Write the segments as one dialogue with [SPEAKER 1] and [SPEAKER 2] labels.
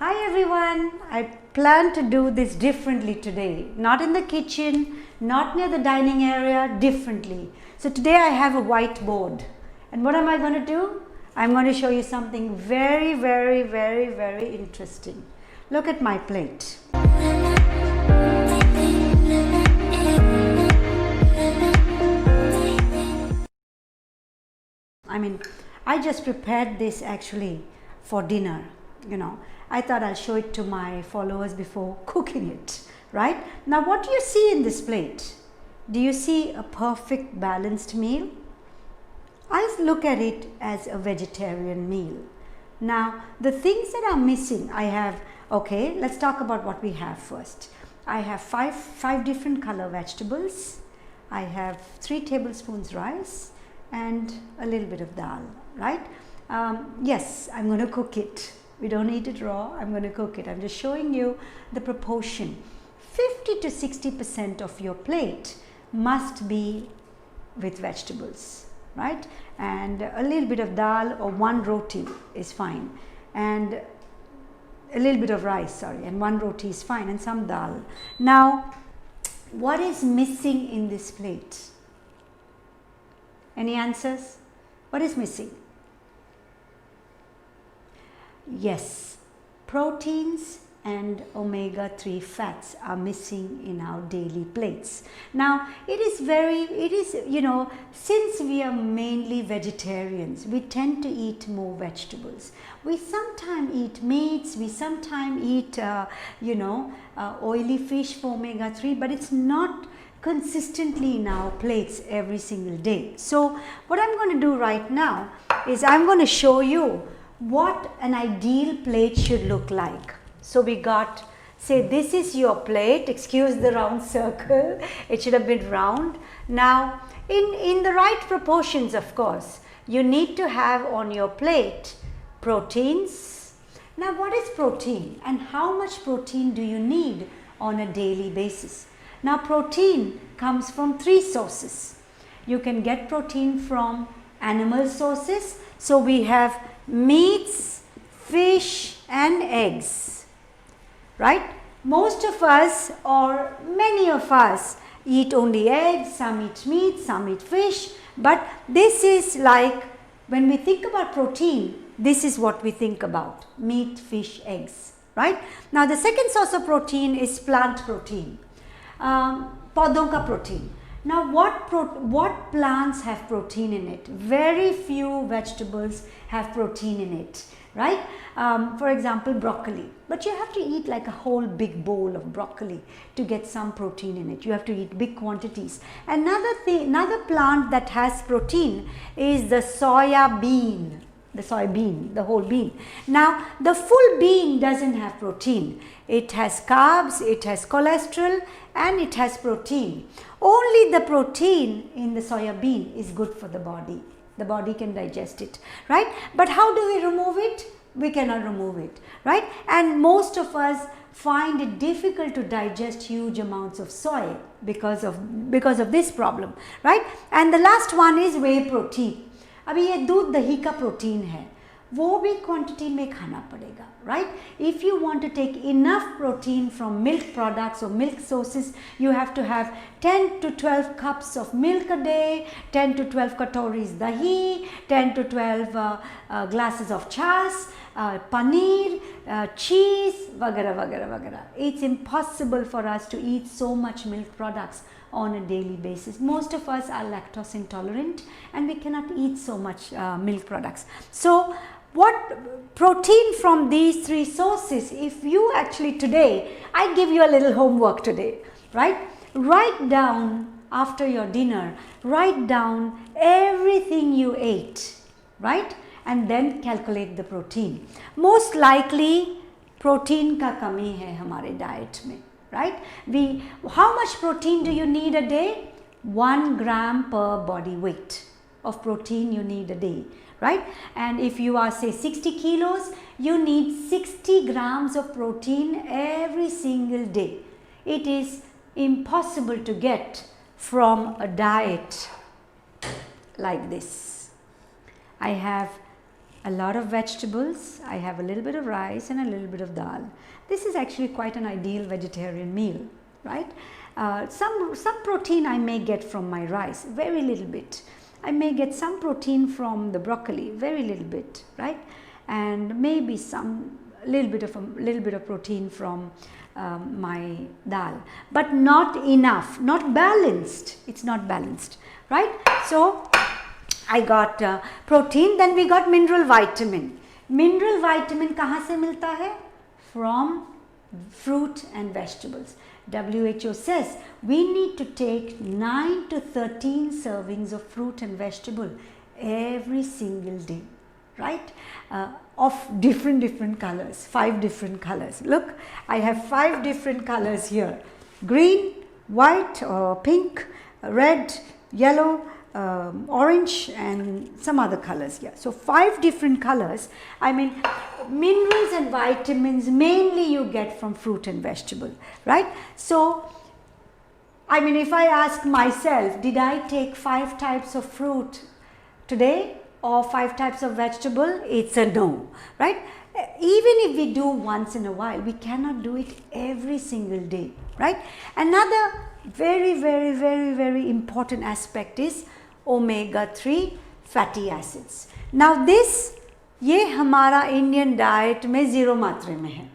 [SPEAKER 1] Hi everyone, I plan to do this differently today. Not in the kitchen, not near the dining area, differently. So today I have a whiteboard. And what am I going to do? I'm going to show you something very interesting. Look at my plate. I just prepared this actually for dinner, I thought I'll show it to my followers before cooking it, right? Now what do you see in this plate? Do you see a perfect balanced meal? I look at it as a vegetarian meal. Now the things that are missing, let's talk about what we have first. I have five different color vegetables. I have 3 tablespoons rice and a little bit of dal, right? Yes, I'm going to cook it. We don't eat it raw. I'm going to cook it. I'm just showing you the proportion. 50 to 60% of your plate must be with vegetables, right? And a little bit of dal or 1 roti is fine. And a little bit of rice, and 1 roti is fine, and some dal. Now, what is missing in this plate? Any answers? What is missing? Yes, proteins and omega-3 fats are missing in our daily plates. Now, since we are mainly vegetarians, we tend to eat more vegetables. We sometimes eat meats, we sometimes eat, oily fish for omega-3, but it's not consistently in our plates every single day. So, what I'm going to do right now is I'm going to show you what an ideal plate should look like. So we got, say this is your plate, excuse the round circle, it should have been round. Now in the right proportions, of course, you need to have on your plate proteins. Now what is protein and how much protein do you need on a daily basis? Now protein comes from 3 sources. You can get protein from animal sources. So we have meats, fish and eggs, right? Most of us or many of us eat only eggs, some eat meat, some eat fish, but this is like when we think about protein, this is what we think about: meat, fish, eggs, right? Now the second source of protein is plant protein, पौधों का protein. Now what plants have protein in it? Very few vegetables have protein in it, right? For example, broccoli. But you have to eat like a whole big bowl of broccoli to get some protein in it. You have to eat big quantities. Another plant that has protein is the soya bean. The whole bean. Now, the full bean doesn't have protein. It has carbs, it has cholesterol, and it has protein. Only the protein in the soya bean is good for the body. The body can digest it, right? But how do we remove it? We cannot remove it, right? And most of us find it difficult to digest huge amounts of soy because of this problem, right? And the last one is whey protein. अभी ये दूध दही का protein है, वो भी quantity में खाना पड़ेगा, right? If you want to take enough protein from milk products or milk sources, you have to have 10 to 12 cups of milk a day, 10 to 12 katoris dahi, 10 to 12 glasses of chas, paneer, cheese, vagara. It's impossible for us to eat so much milk products on a daily basis. Most of us are lactose intolerant and we cannot eat so much milk products. So what protein from these 3 sources, if you actually today, I give you a little homework today, right? Write down after your dinner, write down everything you ate, right? And then calculate the protein. Most likely protein का कमी है हमारे diet में, right? How much protein do you need a day? 1 gram per body weight of protein you need a day, right? And if you are say 60 kilos, you need 60 grams of protein every single day. It is impossible to get from a diet like this. I have a lot of vegetables. I have a little bit of rice and a little bit of dal. This is actually quite an ideal vegetarian meal, right? Some protein I may get from my rice, very little bit. I may get some protein from the broccoli, very little bit, right? And maybe some little bit of protein from my dal, but not enough, not balanced. It's not balanced, right? So I got protein, then we got mineral vitamin. Mineral vitamin कहाँ से मिलता है? From fruit and vegetables. WHO says we need to take 9 to 13 servings of fruit and vegetable every single day, right? Of different colors, 5 different colors. Look, I have 5 different colors here: green, white, pink, red, yellow, orange, and some other colors here. So 5 different colors. I mean, minerals and vitamins mainly you get from fruit and vegetable, right? So I mean, if I ask myself, did I take 5 types of fruit today or 5 types of vegetable? It's a no, right? Even if we do once in a while, we cannot do it every single day, right? Another very important aspect is omega-3 fatty acids. Now this, ये हमारा Indian diet में zero मात्रा में है.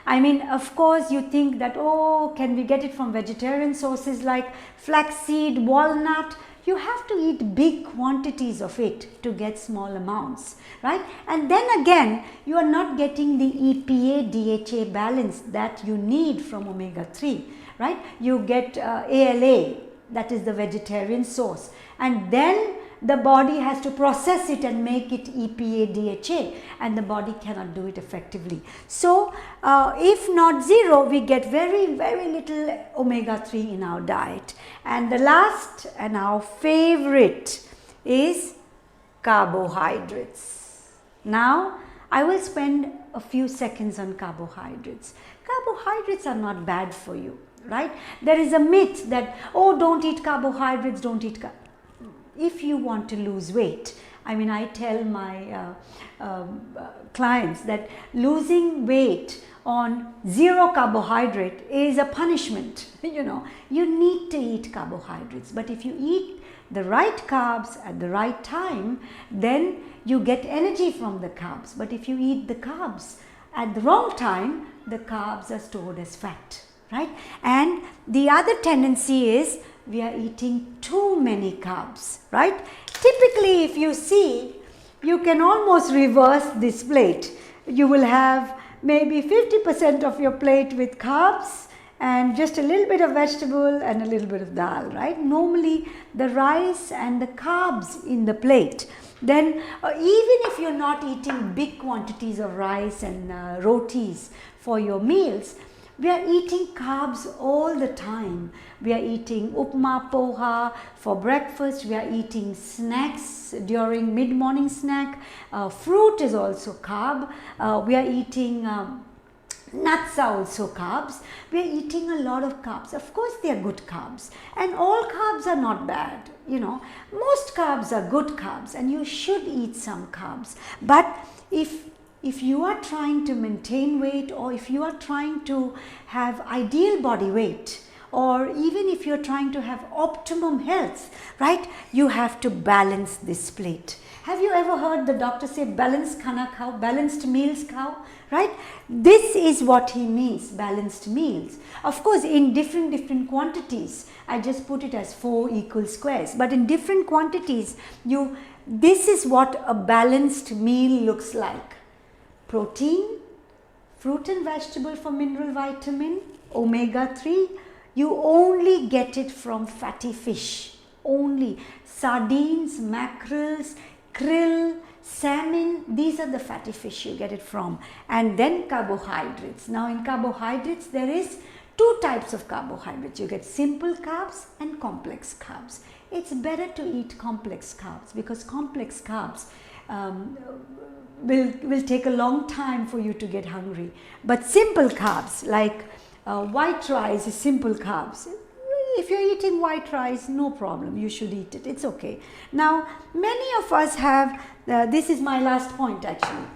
[SPEAKER 1] I mean, of course, you think that, oh, can we get it from vegetarian sources like flaxseed, walnut? You have to eat big quantities of it to get small amounts, right? And then again, you are not getting the EPA DHA balance that you need from omega-3, right? You get ALA, that is the vegetarian source, and then the body has to process it and make it EPA DHA, and the body cannot do it effectively. So if not zero, we get very little omega-3 in our diet. And the last and our favorite is carbohydrates. Now I will spend a few seconds on carbohydrates. Carbohydrates are not bad for you, right? There is a myth that, oh, don't eat carbohydrates, don't eat carbohydrates. If you want to lose weight, I mean, I tell my clients that losing weight on zero carbohydrate is a punishment. You know, you need to eat carbohydrates, but if you eat the right carbs at the right time, then you get energy from the carbs. But if you eat the carbs at the wrong time, the carbs are stored as fat, right? And the other tendency is we are eating too many carbs, right? Typically, if you see, you can almost reverse this plate. You will have maybe 50% of your plate with carbs and just a little bit of vegetable and a little bit of dal, right? Normally, the rice and the carbs in the plate. Then even if you're not eating big quantities of rice and rotis for your meals, we are eating carbs all the time. We are eating upma poha for breakfast. We are eating snacks during mid-morning snack. Fruit is also carb. We are eating nuts are also carbs. We are eating a lot of carbs. Of course, they are good carbs. And all carbs are not bad. You know, most carbs are good carbs and you should eat some carbs. But if you are trying to maintain weight, or if you are trying to have ideal body weight, or even if you're trying to have optimum health, right, you have to balance this plate. Have you ever heard the doctor say balanced khana khao, balanced meals khao, right? This is what he means, balanced meals. Of course, in different quantities. I just put it as 4 equal squares, but in different quantities, this is what a balanced meal looks like. Protein, fruit and vegetable for mineral vitamin, omega-3, you only get it from fatty fish, only. Sardines, mackerels, krill, salmon, these are the fatty fish you get it from. And then carbohydrates. Now in carbohydrates, there is 2 types of carbohydrates. You get simple carbs and complex carbs. It's better to eat complex carbs because complex carbs will take a long time for you to get hungry. But simple carbs like white rice is simple carbs. if you're eating white rice, no problem, you should eat it, it's okay. Now, many of us have, this is my last point actually.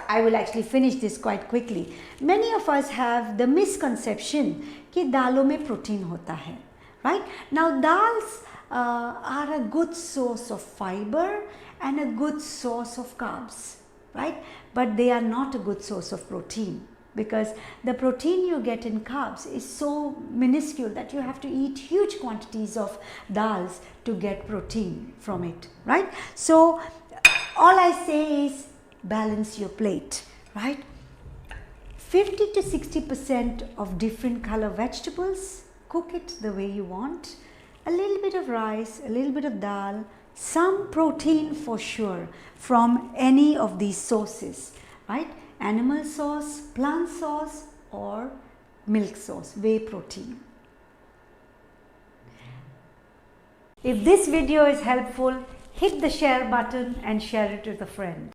[SPEAKER 1] I will actually finish this quite quickly. Many of us have the misconception कि दालों में protein होता है, right? Now, dals are a good source of fiber and a good source of carbs, right? But they are not a good source of protein, because the protein you get in carbs is so minuscule that you have to eat huge quantities of dals to get protein from it, right? So all I say is balance your plate, right? 50 to 60% of different color vegetables, cook it the way you want. A little bit of rice, a little bit of dal, some protein for sure from any of these sources, right? Animal source, plant source, or milk source, whey protein. If this video is helpful, hit the share button and share it with a friend.